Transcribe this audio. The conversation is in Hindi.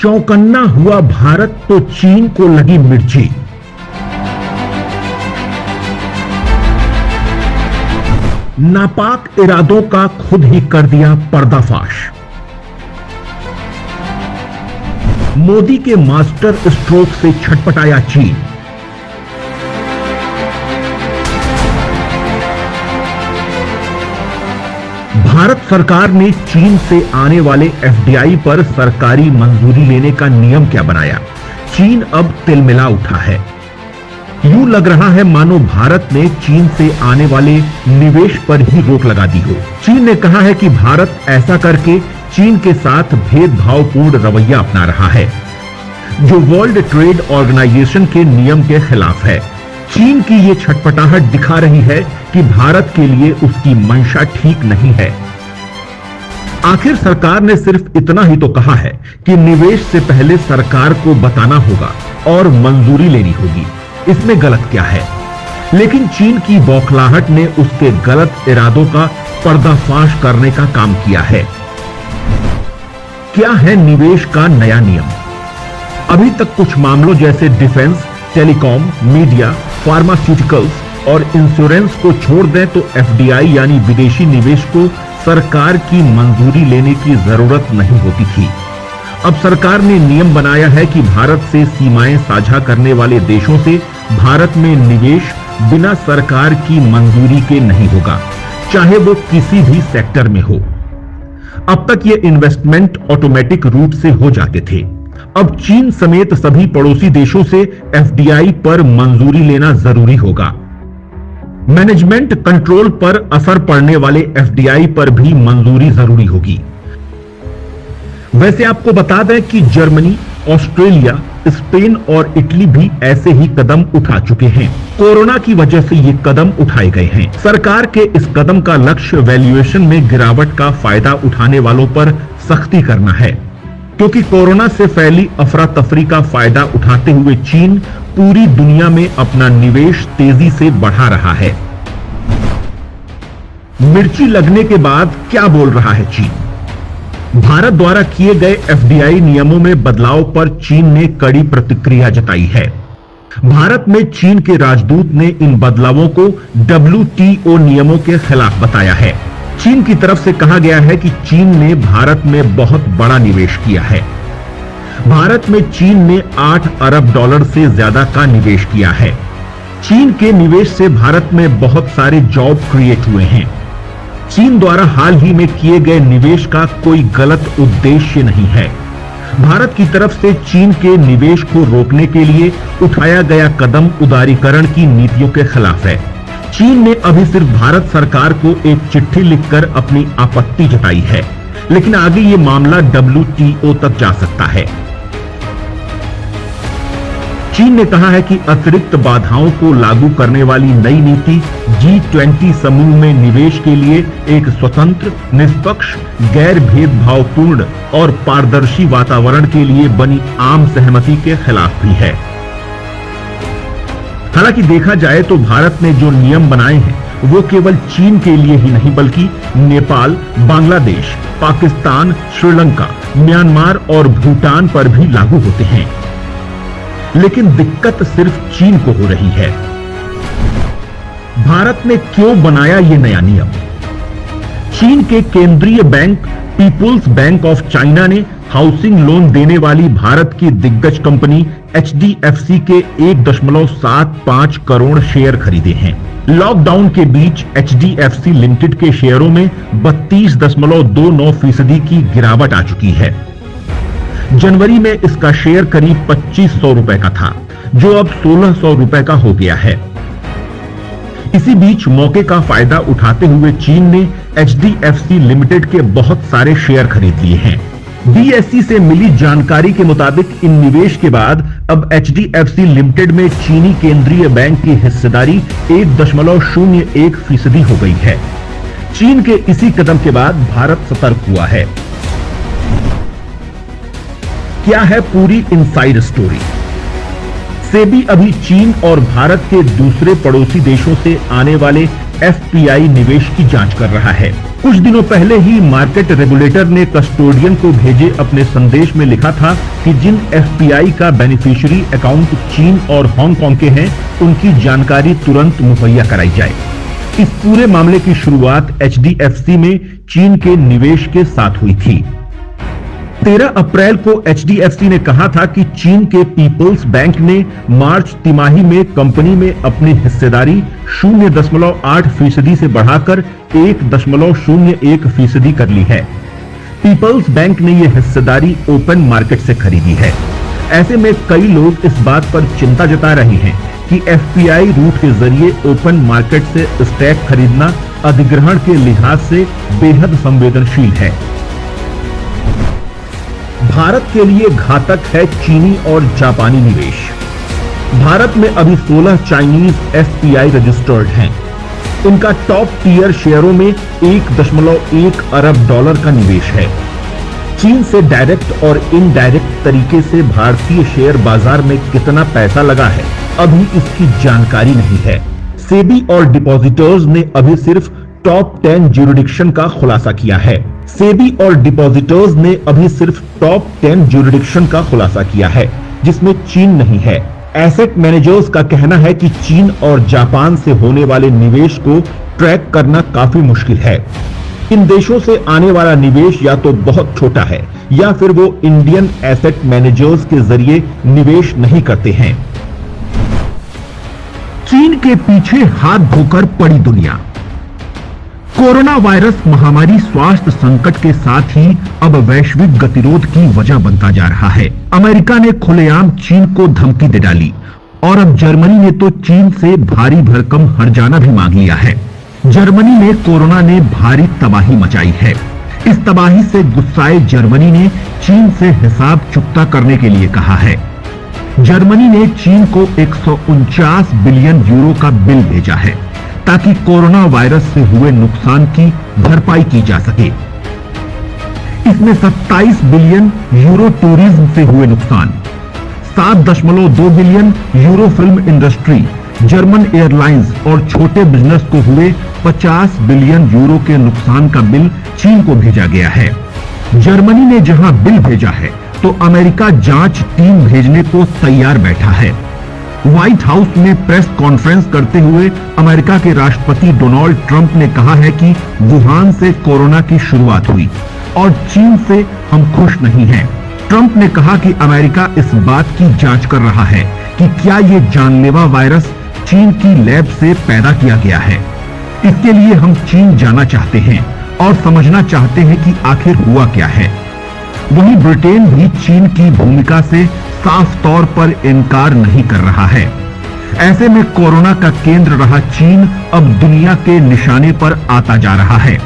चौकन्ना हुआ भारत तो चीन को लगी मिर्ची। नापाक इरादों का खुद ही कर दिया पर्दाफाश। मोदी के मास्टर स्ट्रोक से छटपटाया चीन। भारत सरकार ने चीन से आने वाले एफडीआई पर सरकारी मंजूरी लेने का नियम क्या बनाया? चीन अब तिलमिला उठा है। यूं लग रहा है मानो भारत ने चीन से आने वाले निवेश पर ही रोक लगा दी हो। चीन ने कहा है कि भारत ऐसा करके चीन के साथ भेदभावपूर्ण रवैया अपना रहा है, जो वर्ल्ड ट्रेड ऑर्गेनाइजेशन के नियम के खिलाफ है। चीन की ये छटपटाहट दिखा रही है कि भारत के लिए उसकी मंशा ठीक नहीं है। आखिर सरकार ने सिर्फ इतना ही तो कहा है कि निवेश से पहले सरकार को बताना होगा और मंजूरी लेनी होगी। इसमें गलत क्या है? लेकिन चीन की बौखलाहट ने उसके गलत इरादों का पर्दाफाश करने का काम किया है। क्या है निवेश का नया नियम? अभी तक कुछ मामलों जैसे डिफेंस, टेलीकॉम, मीडिया, फार्मास्यूटिकल्स और इंश्योरेंस को छोड़ दें तो एफडीआई यानी विदेशी निवेश को सरकार की मंजूरी लेने की जरूरत नहीं होती थी। अब सरकार ने नियम बनाया है कि भारत से सीमाएं साझा करने वाले देशों से भारत में निवेश बिना सरकार की मंजूरी के नहीं होगा, चाहे वो किसी भी सेक्टर में हो। अब तक ये इन्वेस्टमेंट ऑटोमेटिक रूप से हो जाते थे। अब चीन समेत सभी पड़ोसी देशों से एफडीआई पर मंजूरी लेना जरूरी होगा। मैनेजमेंट कंट्रोल पर असर पड़ने वाले एफडीआई पर भी मंजूरी जरूरी होगी। वैसे आपको बता दें कि जर्मनी, ऑस्ट्रेलिया, स्पेन और इटली भी ऐसे ही कदम उठा चुके हैं। कोरोना की वजह से ये कदम उठाए गए हैं। सरकार के इस कदम का लक्ष्य वैल्यूएशन में गिरावट का फायदा उठाने वालों पर सख्ती करना है, क्योंकि कोरोना से फैली अफरा तफरी का फायदा उठाते हुए चीन पूरी दुनिया में अपना निवेश तेजी से बढ़ा रहा है। मिर्ची लगने के बाद क्या बोल रहा है चीन? भारत द्वारा किए गए एफडीआई नियमों में बदलाव पर चीन ने कड़ी प्रतिक्रिया जताई है। भारत में चीन के राजदूत ने इन बदलावों को WTO नियमों के खिलाफ बताया है। चीन की तरफ से कहा गया है कि चीन ने भारत में बहुत बड़ा निवेश किया है। भारत में चीन ने $8 अरब से ज्यादा का निवेश किया है। चीन के निवेश से भारत में बहुत सारे जॉब क्रिएट हुए हैं। चीन द्वारा हाल ही में किए गए निवेश का कोई गलत उद्देश्य नहीं है। भारत की तरफ से चीन के निवेश को रोकने के लिए उठाया गया कदम उदारीकरण की नीतियों के खिलाफ है। चीन ने अभी सिर्फ भारत सरकार को एक चिट्ठी लिखकर अपनी आपत्ति जताई है, लेकिन आगे ये मामला WTO तक जा सकता है। चीन ने कहा है कि अतिरिक्त बाधाओं को लागू करने वाली नई नीति G20 समूह में निवेश के लिए एक स्वतंत्र, निष्पक्ष, गैर भेदभावपूर्ण और पारदर्शी वातावरण के लिए बनी आम सहमति के खिलाफ भी है। हालांकि देखा जाए तो भारत ने जो नियम बनाए हैं वो केवल चीन के लिए ही नहीं बल्कि नेपाल, बांग्लादेश, पाकिस्तान, श्रीलंका, म्यांमार और भूटान पर भी लागू होते हैं। लेकिन दिक्कत सिर्फ चीन को हो रही है। भारत ने क्यों बनाया ये नया नियम? चीन के केंद्रीय bank People's Bank of China ने हाउसिंग लोन देने वाली भारत की दिग्गज कंपनी HDFC के 1.75 करोड़ शेयर खरीदे हैं। लॉकडाउन के बीच HDFC लिमिटेड के शेयरों में 32.29% की गिरावट आ चुकी है। जनवरी में इसका शेयर करीब 2500 रुपए का था, जो अब 1600 रुपए का हो गया है। इसी बीच मौके का फायदा उठाते हुए चीन ने HDFC लिमिटेड के बहुत सारे शेयर खरीद लिए हैं। BSE से मिली जानकारी के मुताबिक इन निवेश के बाद अब HDFC लिमिटेड में चीनी केंद्रीय बैंक की हिस्सेदारी 1.01% हो गई है। चीन के इसी कदम के बाद भारत सतर्क हुआ है। क्या है पूरी इनसाइड स्टोरी? सेबी अभी चीन और भारत के दूसरे पड़ोसी देशों से आने वाले एफपीआई निवेश की जांच कर रहा है। कुछ दिनों पहले ही मार्केट रेगुलेटर ने कस्टोडियन को भेजे अपने संदेश में लिखा था कि जिन एफपीआई का बेनिफिशियरी अकाउंट चीन और हांगकांग के हैं, उनकी जानकारी तुरंत मुहैया कराई जाए। इस पूरे मामले की शुरुआत एचडीएफसी में चीन के निवेश के साथ हुई थी। 13 अप्रैल को एचडीएफसी ने कहा था कि चीन के पीपल्स बैंक ने मार्च तिमाही में कंपनी में अपनी हिस्सेदारी 0.8% से बढ़ाकर 1.01% कर ली है। पीपल्स बैंक ने यह हिस्सेदारी ओपन मार्केट से खरीदी है। ऐसे में कई लोग इस बात पर चिंता जता रहे हैं कि एफपीआई रूट के जरिए ओपन मार्केट से स्टॉक खरीदना अधिग्रहण के लिहाज से बेहद संवेदनशील है। भारत के लिए घातक है चीनी और जापानी निवेश। भारत में अभी 16 चाइनीज एफपीआई रजिस्टर्ड हैं। उनका टॉप टियर शेयरों में 1.1 अरब डॉलर का निवेश है। चीन से डायरेक्ट और इनडायरेक्ट तरीके से भारतीय शेयर बाजार में कितना पैसा लगा है, अभी इसकी जानकारी नहीं है। सेबी और डिपॉजिटर्स ने अभी सिर्फ टॉप 10 ज्यूरिडिक्शन का खुलासा किया है। सेबी और डिपॉजिटर्स ने अभी सिर्फ टॉप 10 ज्यूरिडिक्शन का खुलासा किया है, जिसमें चीन नहीं है। एसेट मैनेजर्स का कहना है कि चीन और जापान से होने वाले निवेश को ट्रैक करना काफी मुश्किल है। इन देशों से आने वाला निवेश या तो बहुत छोटा है या फिर वो इंडियन एसेट मैनेजर्स के जरिए निवेश नहीं करते हैं। चीन के पीछे हाथ धोकर पड़ी दुनिया। कोरोना वायरस महामारी स्वास्थ्य संकट के साथ ही अब वैश्विक गतिरोध की वजह बनता जा रहा है। अमेरिका ने खुलेआम चीन को धमकी दे डाली और अब जर्मनी ने तो चीन से भारी भरकम हर्जाना भी मांग लिया है। जर्मनी में कोरोना ने भारी तबाही मचाई है। इस तबाही से गुस्साए जर्मनी ने चीन से हिसाब चुकता करने के लिए कहा है। जर्मनी ने चीन को 149 बिलियन यूरो का बिल भेजा है ताकि कोरोना वायरस से हुए नुकसान की भरपाई की जा सके। इसमें 27 बिलियन यूरो टूरिज्म से हुए नुकसान, 7.2 billion euro film industry, German airlines और छोटे बिजनेस को हुए 50 बिलियन यूरो के नुकसान का बिल चीन को भेजा गया है। जर्मनी ने जहां बिल भेजा है तो अमेरिका जांच टीम भेजने को तैयार बैठा है। व्हाइट हाउस में प्रेस कॉन्फ्रेंस करते हुए अमेरिका के राष्ट्रपति डोनाल्ड ट्रंप ने कहा है कि वुहान से कोरोना की शुरुआत हुई और चीन से हम खुश नहीं हैं। ट्रंप ने कहा कि अमेरिका इस बात की जांच कर रहा है कि क्या ये जानलेवा वायरस चीन की लैब से पैदा किया गया है। इसके लिए हम चीन जाना चाहते हैं और समझना चाहते हैं कि आखिर हुआ क्या है। वहीं ब्रिटेन भी चीन की भूमिका से साफ तौर पर इनकार नहीं कर रहा है। ऐसे में कोरोना का केंद्र रहा चीन अब दुनिया के निशाने पर आता जा रहा है।